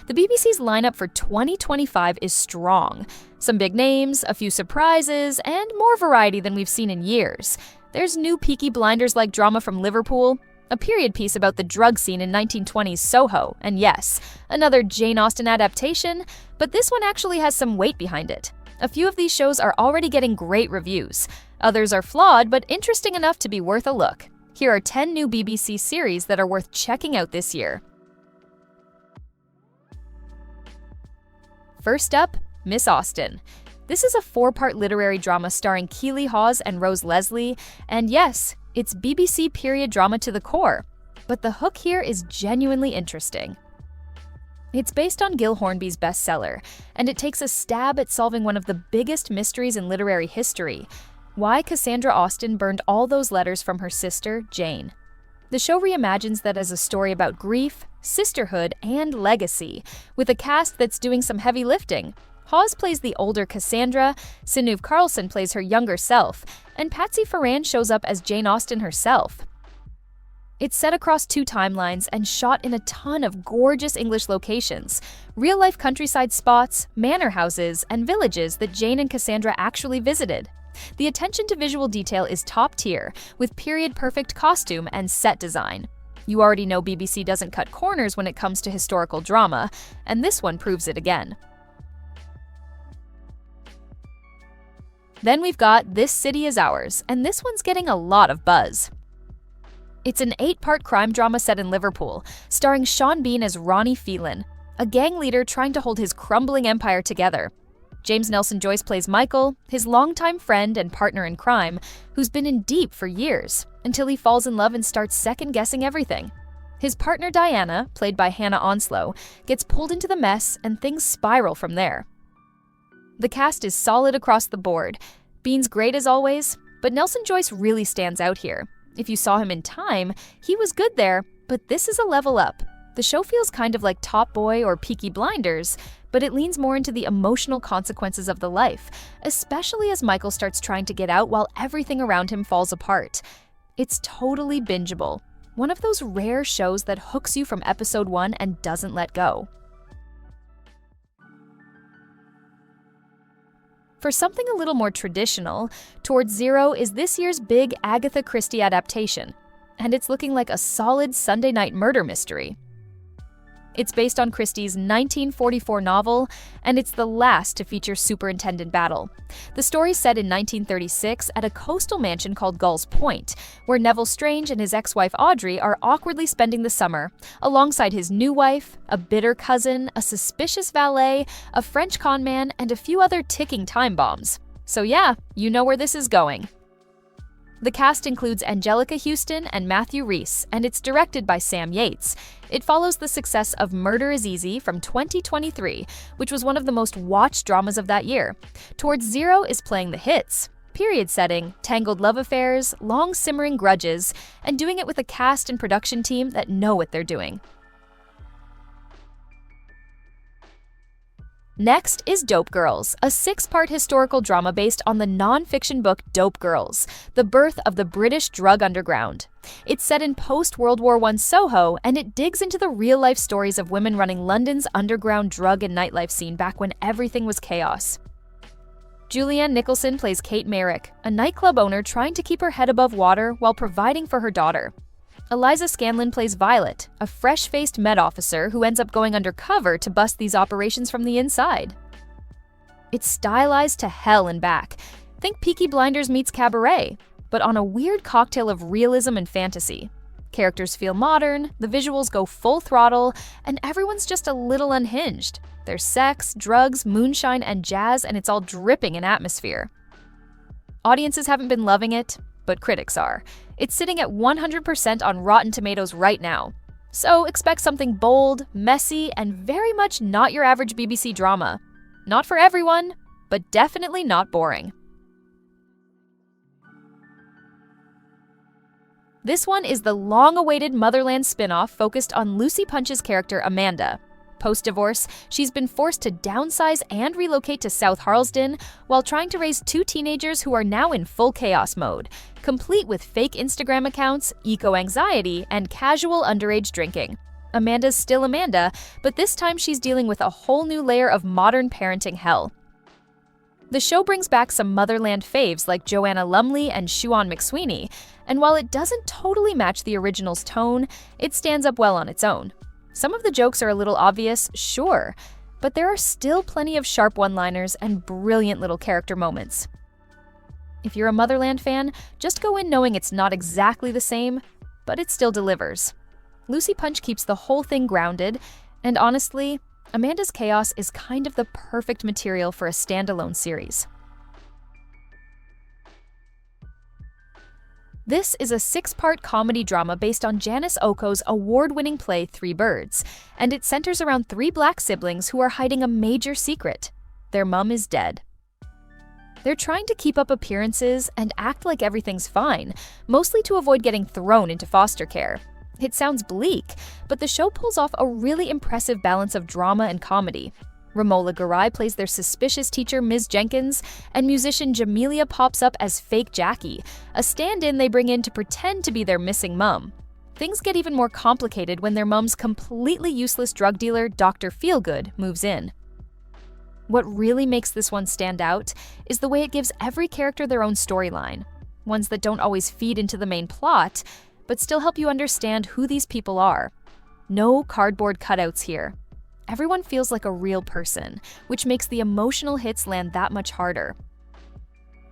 The BBC's lineup for 2025 is strong. Some big names, a few surprises, and more variety than we've seen in years. There's new Peaky Blinders-like drama from Liverpool, a period piece about the drug scene in 1920s Soho, and yes, another Jane Austen adaptation, but this one actually has some weight behind it. A few of these shows are already getting great reviews. Others are flawed, but interesting enough to be worth a look. Here are 10 new BBC series that are worth checking out this year. First up, Miss Austen. This is a 4-part literary drama starring Keeley Hawes and Rose Leslie, and yes, it's BBC period drama to the core, but the hook here is genuinely interesting. It's based on Gil Hornby's bestseller, and it takes a stab at solving one of the biggest mysteries in literary history: why Cassandra Austen burned all those letters from her sister, Jane. The show reimagines that as a story about grief, sisterhood, and legacy, with a cast that's doing some heavy lifting. Hawes plays the older Cassandra, Sinead Carlson plays her younger self, and Patsy Ferran shows up as Jane Austen herself. It's set across 2 timelines and shot in a ton of gorgeous English locations, real-life countryside spots, manor houses, and villages that Jane and Cassandra actually visited. The attention to visual detail is top tier, with period-perfect costume and set design. You already know BBC doesn't cut corners when it comes to historical drama, and this one proves it again. Then we've got This City Is Ours, and this one's getting a lot of buzz. It's an 8-part crime drama set in Liverpool, starring Sean Bean as Ronnie Phelan, a gang leader trying to hold his crumbling empire together. James Nelson Joyce plays Michael, his longtime friend and partner in crime, who's been in deep for years, until he falls in love and starts second-guessing everything. His partner Diana, played by Hannah Onslow, gets pulled into the mess and things spiral from there. The cast is solid across the board. Bean's great as always, but Nelson Joyce really stands out here. If you saw him in Time, he was good there, but this is a level up. The show feels kind of like Top Boy or Peaky Blinders, but it leans more into the emotional consequences of the life, especially as Michael starts trying to get out while everything around him falls apart. It's totally bingeable. One of those rare shows that hooks you from episode 1 and doesn't let go. For something a little more traditional, Towards Zero is this year's big Agatha Christie adaptation, and it's looking like a solid Sunday night murder mystery. It's based on Christie's 1944 novel, and it's the last to feature superintendent battle. The story's set in 1936 at a coastal mansion called Gull's Point, where Neville Strange and his ex-wife Audrey are awkwardly spending the summer, alongside his new wife, a bitter cousin, a suspicious valet, a French con man, and a few other ticking time bombs. So yeah, you know where this is going. The cast includes Angelica Houston and Matthew Rhys, and it's directed by Sam Yates. It follows the success of Murder is Easy from 2023, which was one of the most watched dramas of that year. Towards Zero is playing the hits: period setting, tangled love affairs, long simmering grudges, and doing it with a cast and production team that know what they're doing. Next is Dope Girls, a 6-part historical drama based on the non-fiction book Dope Girls, the birth of the British drug underground. It's set in post-World War I Soho, and it digs into the real-life stories of women running London's underground drug and nightlife scene back when everything was chaos. Julianne Nicholson plays Kate Merrick, a nightclub owner trying to keep her head above water while providing for her daughter. Eliza Scanlon plays Violet, a fresh-faced Met officer who ends up going undercover to bust these operations from the inside. It's stylized to hell and back. Think Peaky Blinders meets Cabaret, but on a weird cocktail of realism and fantasy. Characters feel modern, the visuals go full throttle, and everyone's just a little unhinged. There's sex, drugs, moonshine, and jazz, and it's all dripping in atmosphere. Audiences haven't been loving it, but critics are. It's sitting at 100% on Rotten Tomatoes right now. So expect something bold, messy, and very much not your average BBC drama. Not for everyone, but definitely not boring. This one is the long-awaited Motherland spin-off focused on Lucy Punch's character Amanda. Post-divorce, she's been forced to downsize and relocate to South Harlesden while trying to raise 2 teenagers who are now in full chaos mode, complete with fake Instagram accounts, eco-anxiety, and casual underage drinking. Amanda's still Amanda, but this time she's dealing with a whole new layer of modern parenting hell. The show brings back some Motherland faves like Joanna Lumley and Siobhan McSweeney, and while it doesn't totally match the original's tone, it stands up well on its own. Some of the jokes are a little obvious, sure, but there are still plenty of sharp one-liners and brilliant little character moments. If you're a Motherland fan, just go in knowing it's not exactly the same, but it still delivers. Lucy Punch keeps the whole thing grounded, and honestly, Amanda's chaos is kind of the perfect material for a standalone series. This is a 6-part comedy drama based on Janice Oko's award-winning play 3 Birds, and it centers around 3 black siblings who are hiding a major secret. Their mom is dead. They're trying to keep up appearances and act like everything's fine, mostly to avoid getting thrown into foster care. It sounds bleak, but the show pulls off a really impressive balance of drama and comedy. Romola Garai plays their suspicious teacher, Ms. Jenkins, and musician Jamelia pops up as fake Jackie, a stand-in they bring in to pretend to be their missing mum. Things get even more complicated when their mum's completely useless drug dealer, Dr. Feelgood, moves in. What really makes this one stand out is the way it gives every character their own storyline, ones that don't always feed into the main plot, but still help you understand who these people are. No cardboard cutouts here. Everyone feels like a real person, which makes the emotional hits land that much harder.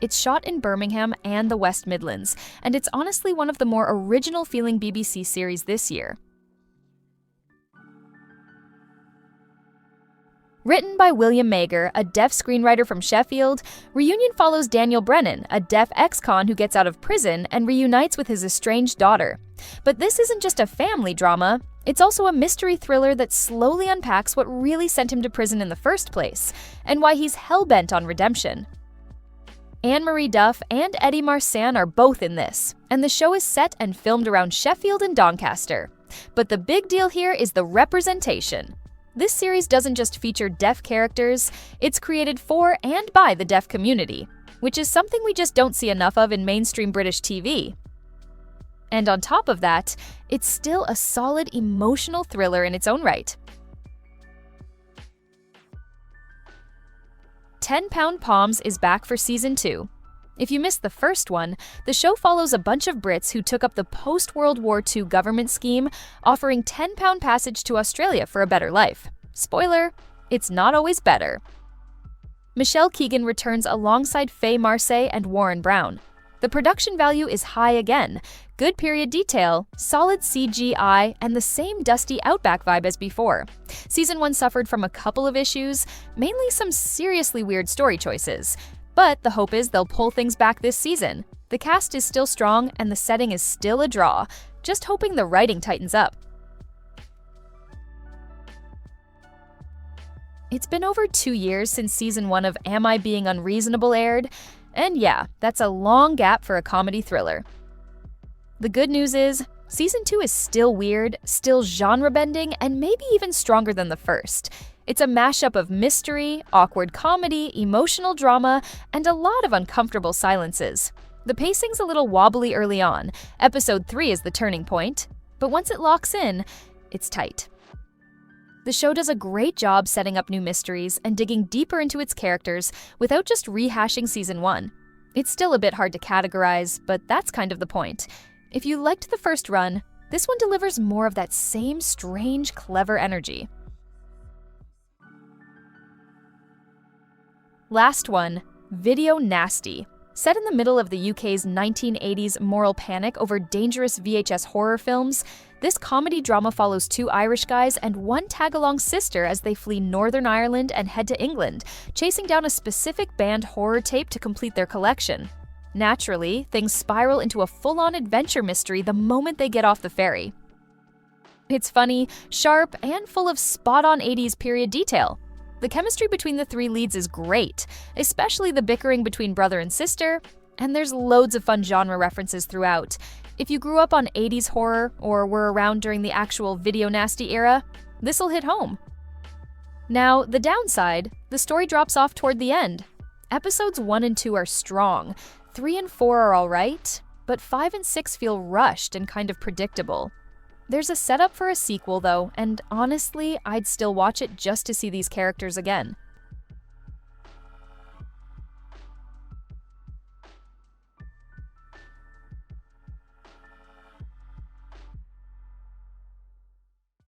It's shot in Birmingham and the West Midlands, and it's honestly one of the more original-feeling BBC series this year. Written by William Mager, a deaf screenwriter from Sheffield, Reunion follows Daniel Brennan, a deaf ex-con who gets out of prison and reunites with his estranged daughter. But this isn't just a family drama, it's also a mystery thriller that slowly unpacks what really sent him to prison in the first place, and why he's hell-bent on redemption. Anne-Marie Duff and Eddie Marsan are both in this, and the show is set and filmed around Sheffield and Doncaster. But the big deal here is the representation. This series doesn't just feature deaf characters, it's created for and by the deaf community, which is something we just don't see enough of in mainstream British TV. And on top of that, it's still a solid emotional thriller in its own right. 10 Pound Poms is back for Season 2. If you missed the first one, the show follows a bunch of Brits who took up the post-World War II government scheme, offering £10 passage to Australia for a better life. Spoiler, it's not always better. Michelle Keegan returns alongside Faye Marsay and Warren Brown. The production value is high again, good period detail, solid CGI, and the same dusty Outback vibe as before. Season 1 suffered from a couple of issues, mainly some seriously weird story choices. But the hope is they'll pull things back this season. The cast is still strong and the setting is still a draw, just hoping the writing tightens up. It's been over 2 years since Season 1 of Am I Being Unreasonable aired, and yeah, that's a long gap for a comedy thriller. The good news is, Season 2 is still weird, still genre-bending, and maybe even stronger than the first. It's a mashup of mystery, awkward comedy, emotional drama, and a lot of uncomfortable silences. The pacing's a little wobbly early on. Episode 3 is the turning point, but once it locks in, it's tight. The show does a great job setting up new mysteries and digging deeper into its characters without just rehashing Season 1. It's still a bit hard to categorize, but that's kind of the point. If you liked the first run, this one delivers more of that same strange, clever energy. Last one, Video Nasty. Set in the middle of the UK's 1980s moral panic over dangerous VHS horror films, this comedy drama follows 2 Irish guys and 1 tag-along sister as they flee Northern Ireland and head to England, chasing down a specific banned horror tape to complete their collection. Naturally, things spiral into a full-on adventure mystery the moment they get off the ferry. It's funny, sharp, and full of spot-on 80s period detail. The chemistry between the 3 leads is great, especially the bickering between brother and sister, and there's loads of fun genre references throughout. If you grew up on 80s horror or were around during the actual Video Nasty era, this'll hit home. Now, the downside, the story drops off toward the end. Episodes 1 and 2 are strong, 3 and 4 are alright, but 5 and 6 feel rushed and kind of predictable. There's a setup for a sequel, though, and honestly, I'd still watch it just to see these characters again.